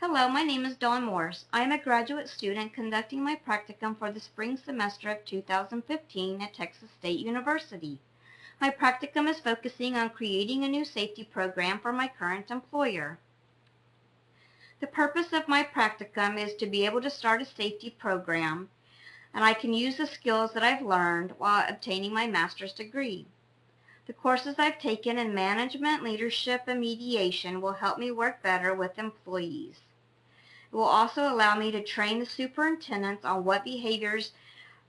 Hello, my name is Dawn Moers. I am a graduate student conducting my practicum for the spring semester of 2015 at Texas State University. My practicum is focusing on creating a new safety program for my current employer. The purpose of my practicum is to be able to start a safety program, and I can use the skills that I've learned while obtaining my master's degree. The courses I've taken in management, leadership, and mediation will help me work better with employees. It will also allow me to train the superintendents on what behaviors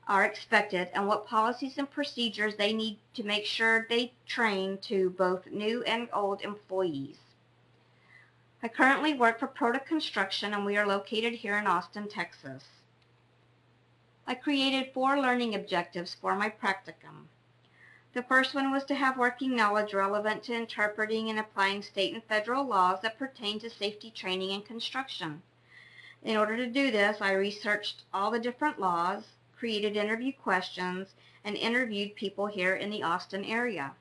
are expected and what policies and procedures they need to make sure they train to both new and old employees. I currently work for Proto Construction, and we are located here in Austin, Texas. I created 4 learning objectives for my practicum. The first one was to have working knowledge relevant to interpreting and applying state and federal laws that pertain to safety training and construction. In order to do this, I researched all the different laws, created interview questions, and interviewed people here in the Austin area.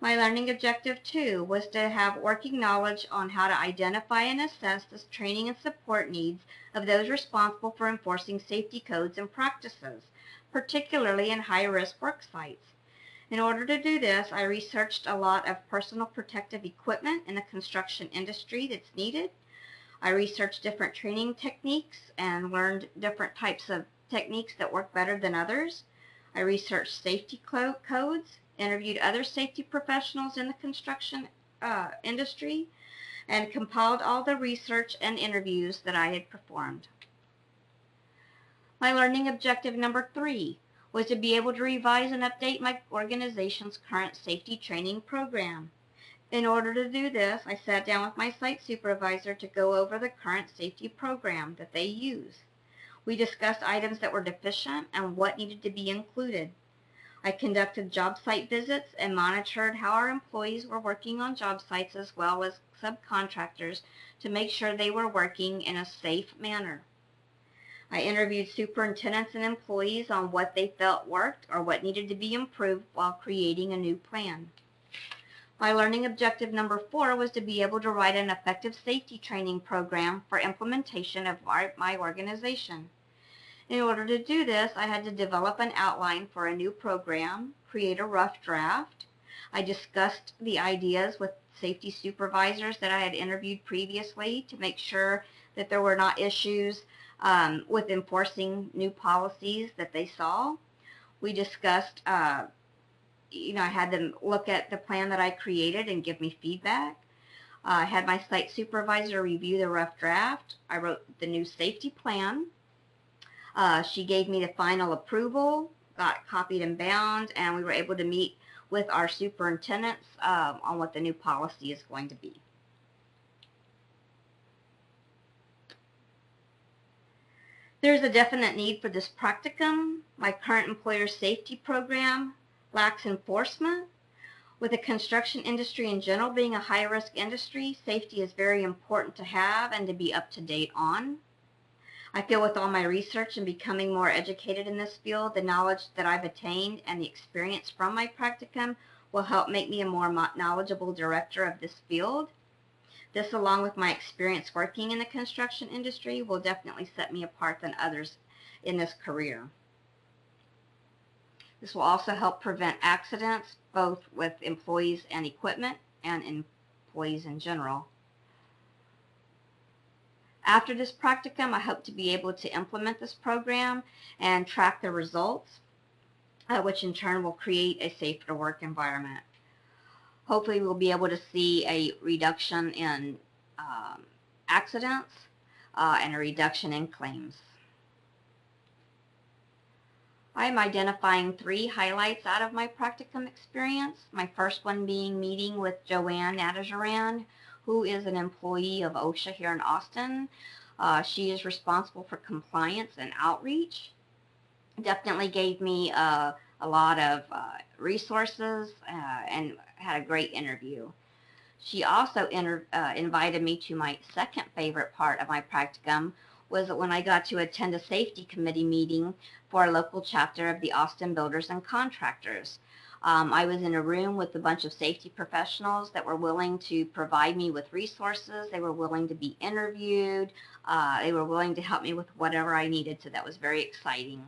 My learning objective 2 was to have working knowledge on how to identify and assess the training and support needs of those responsible for enforcing safety codes and practices, particularly in high-risk work sites. In order to do this, I researched a lot of personal protective equipment in the construction industry that's needed. I researched different training techniques and learned different types of techniques that work better than others. I researched safety codes, interviewed other safety professionals in the construction industry, and compiled all the research and interviews that I had performed. My learning objective number 3 was to be able to revise and update my organization's current safety training program. In order to do this, I sat down with my site supervisor to go over the current safety program that they use. We discussed items that were deficient and what needed to be included. I conducted job site visits and monitored how our employees were working on job sites as well as subcontractors to make sure they were working in a safe manner. I interviewed superintendents and employees on what they felt worked or what needed to be improved while creating a new plan. My learning objective number 4 was to be able to write an effective safety training program for implementation of my organization. In order to do this, I had to develop an outline for a new program, create a rough draft. I discussed the ideas with safety supervisors that I had interviewed previously to make sure that there were not issues with enforcing new policies that they saw. We discussed I had them look at the plan that I created and give me feedback. I had my site supervisor review the rough draft. I wrote the new safety plan. She gave me the final approval, got copied and bound, and we were able to meet with our superintendents on what the new policy is going to be. There's a definite need for this practicum. My current employer safety program lacks enforcement. With the construction industry in general being a high-risk industry, safety is very important to have and to be up to date on. I feel with all my research and becoming more educated in this field, the knowledge that I've attained and the experience from my practicum will help make me a more knowledgeable director of this field. This, along with my experience working in the construction industry, will definitely set me apart than others in this career. This will also help prevent accidents, both with employees and equipment, and employees in general. After this practicum, I hope to be able to implement this program and track the results, which in turn will create a safer work environment. Hopefully we'll be able to see a reduction in accidents and a reduction in claims. I'm identifying 3 highlights out of my practicum experience. My first one being meeting with Joanne Nadajaran, who is an employee of OSHA here in Austin. She is responsible for compliance and outreach. Definitely gave me a lot of resources and had a great interview. She also invited me to my second favorite part of my practicum, was when I got to attend a safety committee meeting for a local chapter of the Austin Builders and Contractors. I was in a room with a bunch of safety professionals that were willing to provide me with resources. They were willing to be interviewed. They were willing to help me with whatever I needed, so that was very exciting.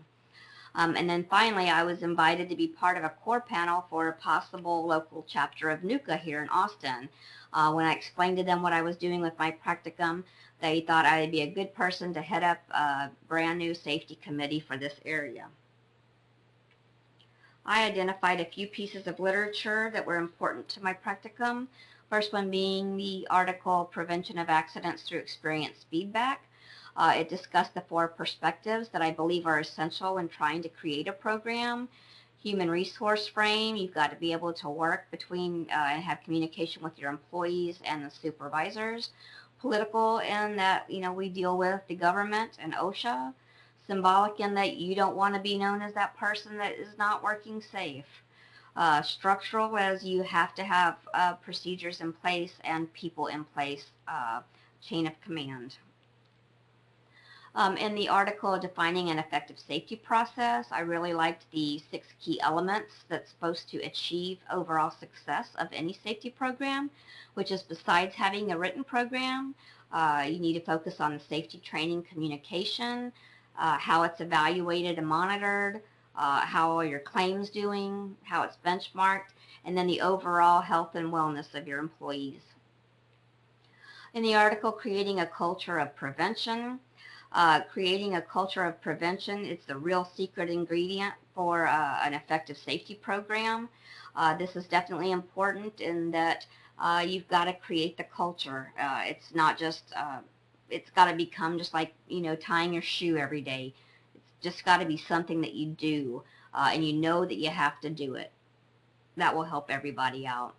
And then finally, I was invited to be part of a core panel for a possible local chapter of NUCA here in Austin. When I explained to them what I was doing with my practicum, they thought I'd be a good person to head up a brand new safety committee for this area. I identified a few pieces of literature that were important to my practicum. First one being the article Prevention of Accidents Through Experienced Feedback. It discussed the 4 perspectives that I believe are essential when trying to create a program. Human resource frame, you've got to be able to work between and have communication with your employees and the supervisors. Political, in that, we deal with the government and OSHA. Symbolic, in that you don't want to be known as that person that is not working safe. Structural, as you have to have procedures in place and people in place, chain of command. In the article defining an effective safety process, I really liked the 6 key elements that's supposed to achieve overall success of any safety program, which is, besides having a written program, you need to focus on the safety training communication, how it's evaluated and monitored, how are your claims doing, how it's benchmarked, and then the overall health and wellness of your employees. In the article, Creating a Culture of Prevention, creating a culture of prevention, it's the real secret ingredient for an effective safety program. This is definitely important in that you've got to create the culture. It's not just, it's got to become just like, tying your shoe every day. It's just got to be something that you do, and you know that you have to do it. That will help everybody out.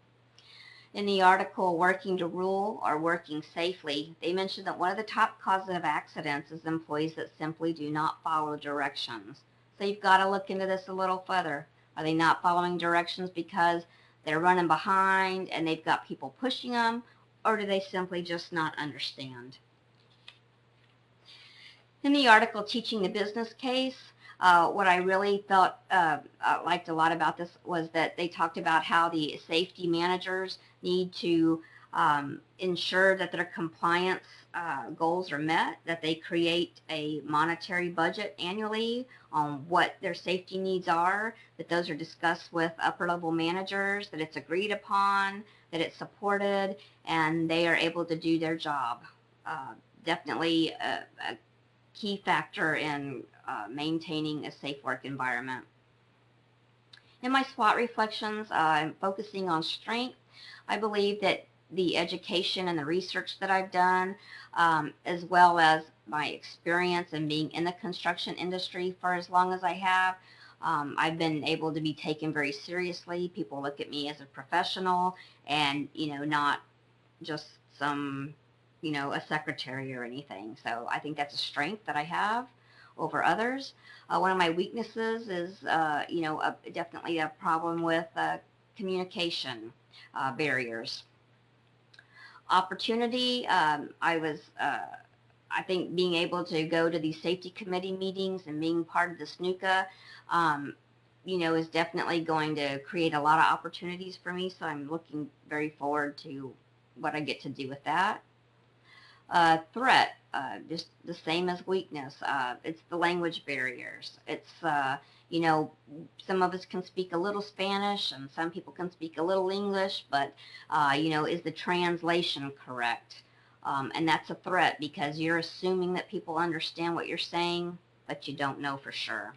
In the article, Working to Rule or Working Safely, they mentioned that one of the top causes of accidents is employees that simply do not follow directions. So you've got to look into this a little further. Are they not following directions because they're running behind and they've got people pushing them, or do they simply just not understand? In the article, Teaching the Business Case, what I really felt liked a lot about this was that they talked about how the safety managers need to ensure that their compliance goals are met, that they create a monetary budget annually on what their safety needs are, that those are discussed with upper level managers, that it's agreed upon, that it's supported, and they are able to do their job. Definitely a key factor in maintaining a safe work environment. In my SWOT reflections, I'm focusing on strength. I believe that the education and the research that I've done, as well as my experience in being in the construction industry for as long as I have, I've been able to be taken very seriously. People look at me as a professional and, not just some, a secretary or anything. So I think that's a strength that I have over others. One of my weaknesses is, definitely a problem with communication barriers. Opportunity, I think being able to go to these safety committee meetings and being part of the SNUCA, is definitely going to create a lot of opportunities for me, so I'm looking very forward to what I get to do with that. Threat, just the same as weakness. It's the language barriers. It's, some of us can speak a little Spanish and some people can speak a little English, but, is the translation correct? And that's a threat because you're assuming that people understand what you're saying, but you don't know for sure.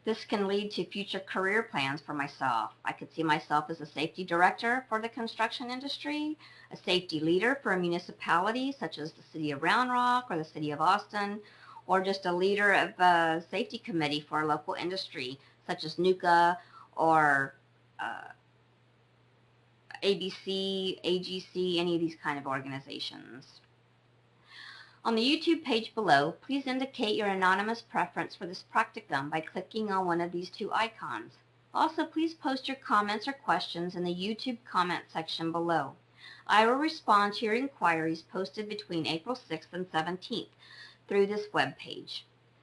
This can lead to future career plans for myself. I could see myself as a safety director for the construction industry, a safety leader for a municipality such as the City of Round Rock or the City of Austin, or just a leader of a safety committee for a local industry such as NUCA or ABC, AGC, any of these kind of organizations. On the YouTube page below, please indicate your anonymous preference for this practicum by clicking on one of these 2 icons. Also, please post your comments or questions in the YouTube comment section below. I will respond to your inquiries posted between April 6th and 17th through this web page.